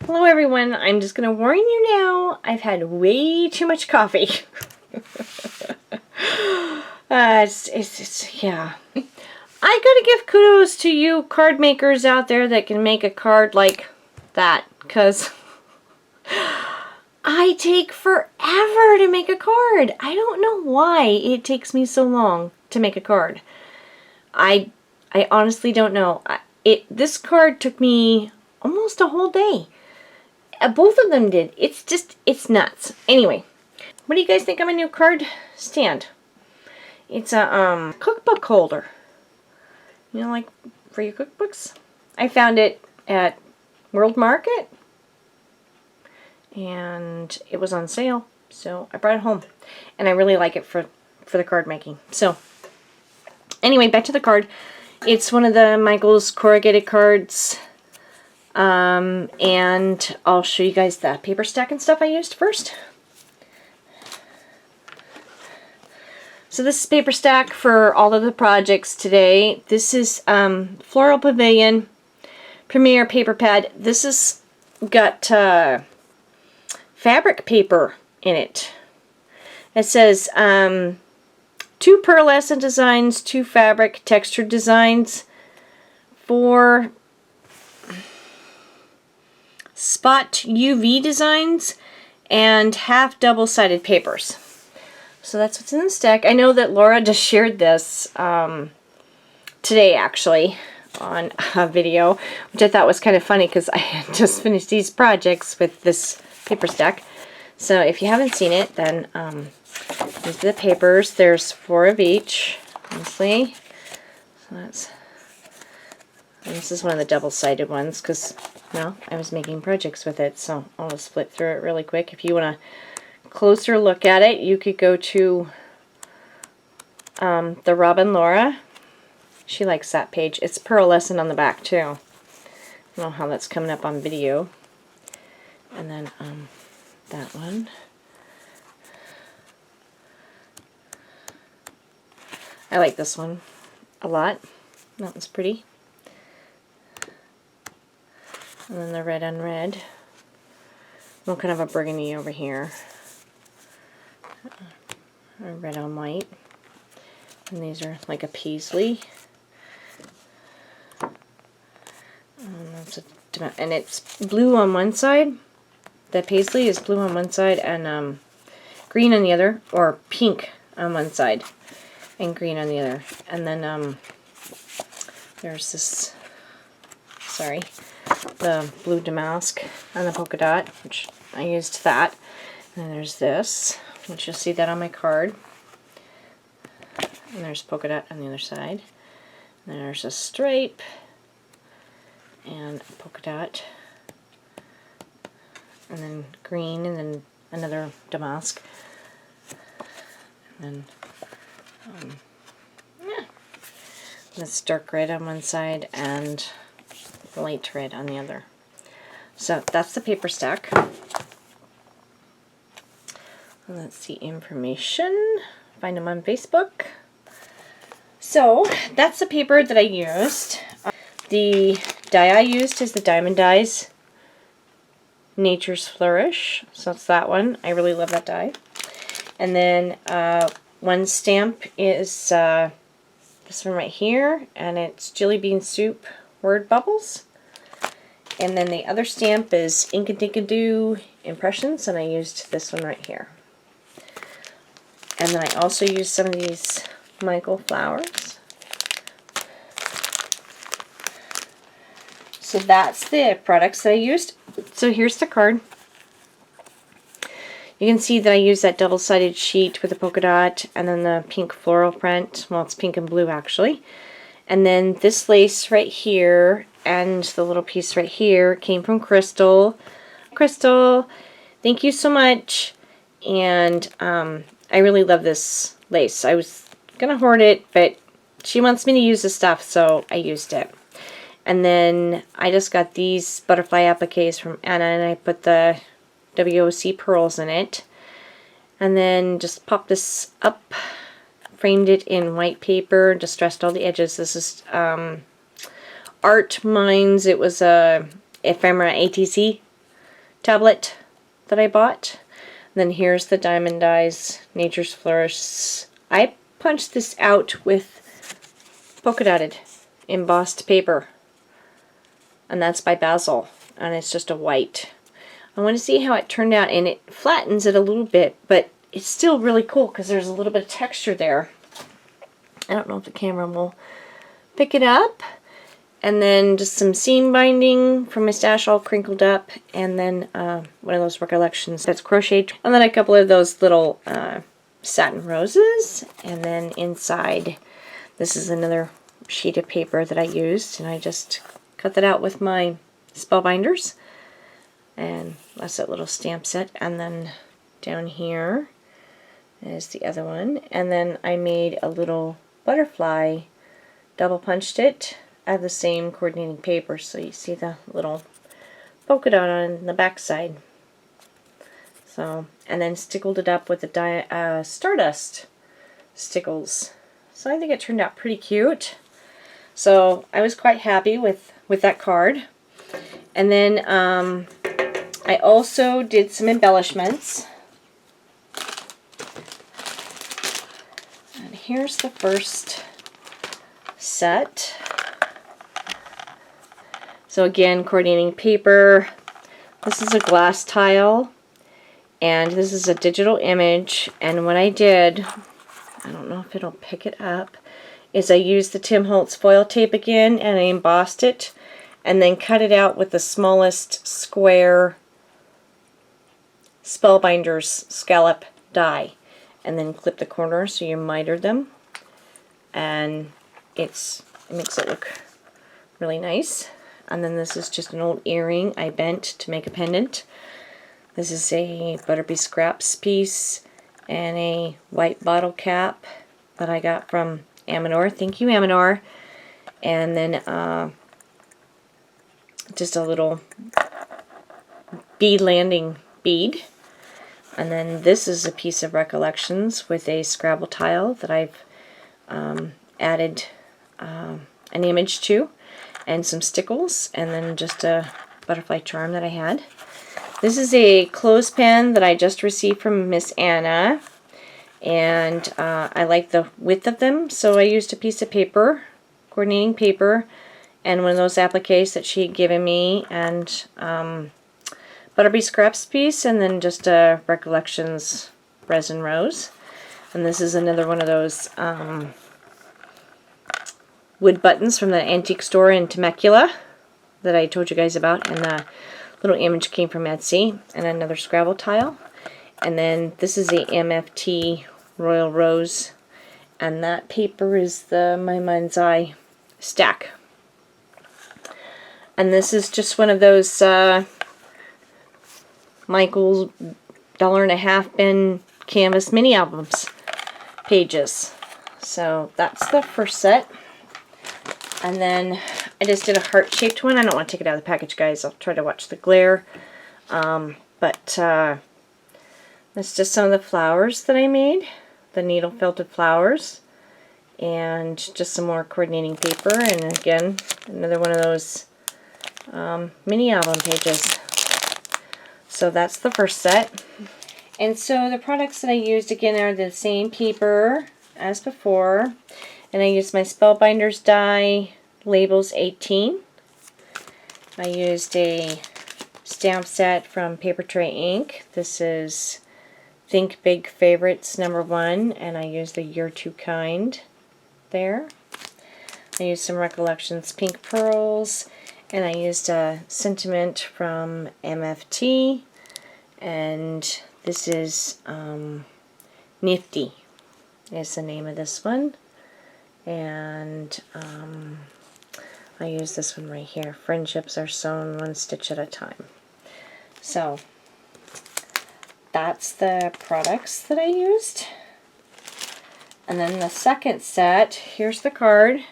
Hello everyone, I'm just going to warn you now, I've had way too much coffee. Yeah. I gotta give kudos to you card makers out there that can make a card like that, because I take forever to make a card. I don't know why it takes me so long to make a card. I honestly don't know. This card took me almost a whole day. Both of them did. It's nuts. Anyway, what do you guys think of my new card stand? It's a cookbook holder. You know, like for your cookbooks. I found it at World Market, and it was on sale, so I brought it home, and I really like it for the card making. So, anyway, back to the card. It's one of the Michaels corrugated cards. And I'll show you guys the paper stack and stuff I used first. So this is paper stack for all of the projects today. This is Floral Pavilion Premier Paper Pad. This has got fabric paper in it. It says 2 pearlescent designs, 2 fabric textured designs, 4 spot UV designs, and half double-sided papers. So that's what's in the stack. I know that Laura just shared this today, actually, on a video, which I thought was kind of funny because I had just finished these projects with this paper stack. So if you haven't seen it, then these are the papers. There's 4 of each, honestly. So this is one of the double-sided ones because, well, I was making projects with it, so I'll just flip through it really quick. If you want a closer look at it, you could go to the Robin Laura. She likes that page. It's pearlescent on the back, too. I don't know how that's coming up on video. And then that one. I like this one a lot. That one's pretty. And then the red on red. Well, kind of a burgundy over here. A red on white. And these are like a paisley. And it's blue on one side. The paisley is blue on one side and green on the other, or pink on one side and green on the other. And then there's this, sorry, the blue damask and the polka dot, which I used that. And then there's this, which you'll see that on my card. And there's polka dot on the other side. And then there's a stripe and a polka dot. And then green, and then another damask. And then yeah, that's dark red on one side and light red on the other. So that's the paper stack. And that's the information. Find them on Facebook. So that's the paper that I used. The dye I used is the Diamond Dyes Nature's Flourish. So that's that one. I really love that dye. And then one stamp is this one right here, and it's Jelly Bean Soup Word Bubbles. And then the other stamp is Inkadinkadoo Impressions, and I used this one right here. And then I also used some of these Michael flowers. So that's the products that I used. So here's the card. You can see that I used that double-sided sheet with the polka dot and then the pink floral print. Well, it's pink and blue actually. And then this lace right here and the little piece right here came from Crystal. Crystal, thank you so much. And I really love this lace. I was going to hoard it, but she wants me to use the stuff, so I used it. And then I just got these butterfly appliques from Anna, and I put the WOC pearls in it. And then just popped this up, framed it in white paper, distressed all the edges. This is Art Minds. It was a ephemera ATC tablet that I bought. And then here's the Diamond Dyes Nature's Flourish. I punched this out with polka dotted embossed paper. And that's by Basil. And it's just a white. I want to see how it turned out, and it flattens it a little bit, but it's still really cool because there's a little bit of texture there. I don't know if the camera will pick it up. And then just some seam binding from my stash all crinkled up, and then one of those recollections that's crocheted, and then a couple of those little satin roses, and then inside this is another sheet of paper that I used, and I just cut that out with my spellbinders, and that's that little stamp set. And then down here is the other one, and then I made a little butterfly, double punched it. I have the same coordinating paper, so you see the little polka dot on the back side. So, and then stickled it up with the Stardust stickles. So I think it turned out pretty cute. So I was quite happy with that card. And then I also did some embellishments. And here's the first set. So again, coordinating paper. This is a glass tile, and this is a digital image. And what I did, I don't know if it'll pick it up, is I used the Tim Holtz foil tape again, and I embossed it, and then cut it out with the smallest square Spellbinders scallop die, and then clip the corners so you miter them, and it makes it look really nice. And then this is just an old earring I bent to make a pendant. This is a Butterbee Scraps piece and a white bottle cap that I got from Amador. Thank you, Amador. And then just a little bead landing bead. And then this is a piece of Recollections with a Scrabble tile that I've added an image to, and some stickles, and then just a butterfly charm that I had. This is a clothespin that I just received from Miss Anna, and I like the width of them, so I used a piece of paper, coordinating paper, and one of those appliques that she had given me, and Butterbee Scraps piece, and then just a Recollections resin rose. And this is another one of those wood buttons from the antique store in Temecula that I told you guys about, and the little image came from Etsy. And another Scrabble tile, and then this is a MFT Royal Rose, and that paper is the My Mind's Eye stack. And this is just one of those Michael's $1.50 bin canvas mini albums pages. So that's the first set. And then I just did a heart-shaped one. I don't want to take it out of the package, guys. I'll try to watch the glare. But that's just some of the flowers that I made. The needle felted flowers. And just some more coordinating paper. And again, another one of those mini album pages. So that's the first set. And so the products that I used again are the same paper as before. And I used my Spellbinders die, Labels 18. I used a stamp set from Paper Tray Ink. This is Think Big Favorites #1, and I used a You're Too Kind there. I used some Recollections Pink Pearls, and I used a Sentiment from MFT, and this is Nifty is the name of this one. And I use this one right here. Friendships are sewn one stitch at a time. So that's the products that I used. And then the second set, here's the card.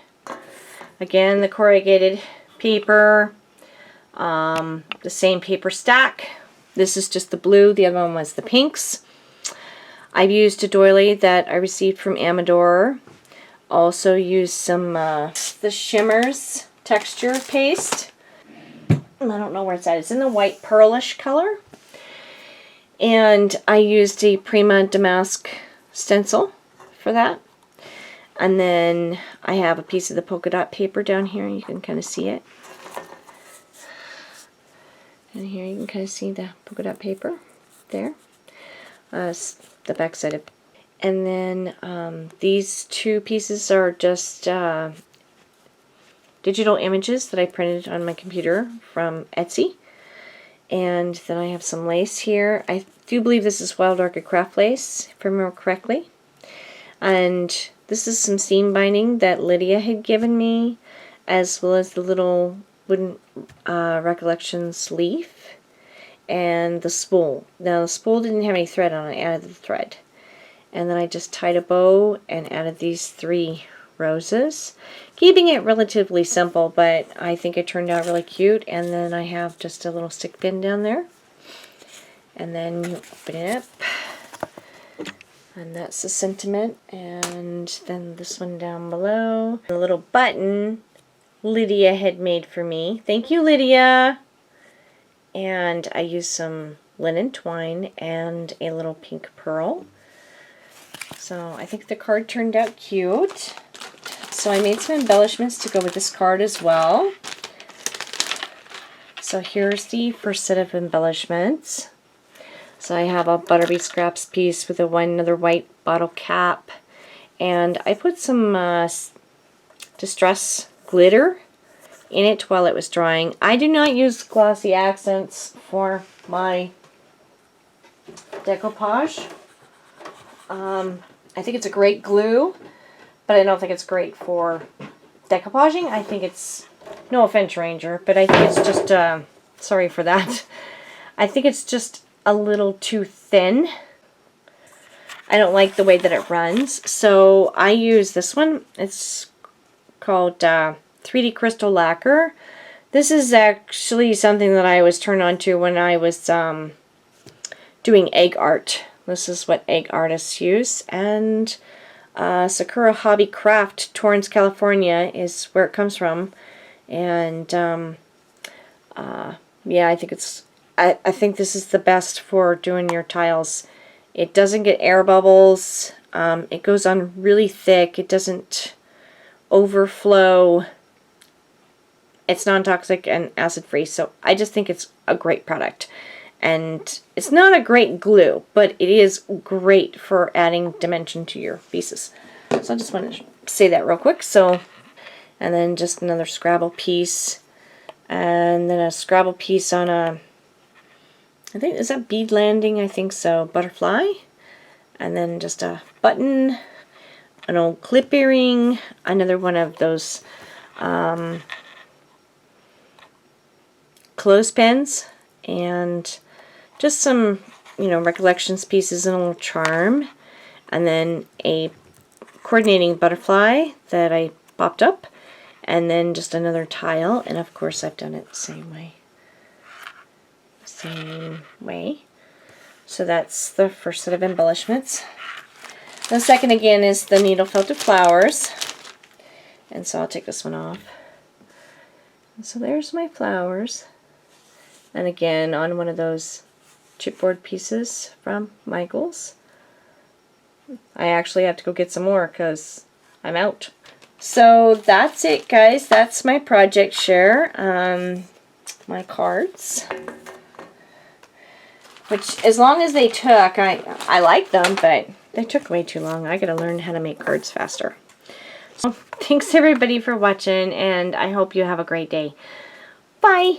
Again, the corrugated paper, the same paper stack. This is just the blue, the other one was the pinks. I've used a doily that I received from Amador. Also used some the Shimmers texture paste. I don't know where it's at. It's in the white pearlish color. And I used a Prima Damask stencil for that. And then I have a piece of the polka dot paper down here. You can kind of see it. And here you can kind of see the polka dot paper there. The back side of it. And then these two pieces are just digital images that I printed on my computer from Etsy. And then I have some lace here. I do believe this is Wild Orchid Craft lace, if I remember correctly. And this is some seam binding that Lydia had given me, as well as the little wooden Recollections leaf and the spool. Now the spool didn't have any thread on it, I added the thread. And then I just tied a bow and added these 3 roses, keeping it relatively simple, but I think it turned out really cute. And then I have just a little stick pin down there, and then you open it up, and that's the sentiment. And then this one down below, a little button Lydia had made for me. Thank you, Lydia. And I used some linen twine and a little pink pearl. So I think the card turned out cute. So I made some embellishments to go with this card as well. So here's the first set of embellishments. So I have a Butterbee Scraps piece with another white bottle cap. And I put some distress glitter in it while it was drying. I do not use glossy accents for my decoupage. I think it's a great glue, but I don't think it's great for decoupaging. I think it's, no offense, Ranger, but I think it's just, sorry for that. I think it's just a little too thin. I don't like the way that it runs. So I use this one. It's called 3D Crystal Lacquer. This is actually something that I was turned on to when I was doing egg art. This is what egg artists use. And Sakura Hobby Craft, Torrance, California is where it comes from. And yeah, I think it's, I think this is the best for doing your tiles. It doesn't get air bubbles. It goes on really thick. It doesn't overflow. It's non-toxic and acid-free, so I just think it's a great product. And it's not a great glue, but it is great for adding dimension to your pieces. So I just wanted to say that real quick. So, and then just another Scrabble piece, and then a Scrabble piece on a, I think, is that bead landing? I think so. Butterfly, and then just a button, an old clip earring, another one of those clothespins, and just some, you know, Recollections pieces and a little charm, and then a coordinating butterfly that I popped up, and then just another tile. And of course I've done it the same way. So that's the first set of embellishments. The second again is the needle felted flowers, and so I'll take this one off. And so there's my flowers, and again on one of those chipboard pieces from Michaels. I actually have to go get some more because I'm out. So that's it, guys. That's my project share. My cards, which, as long as they took, I like them, but they took way too long. I gotta learn how to make cards faster. So thanks everybody for watching, and I hope you have a great day. Bye!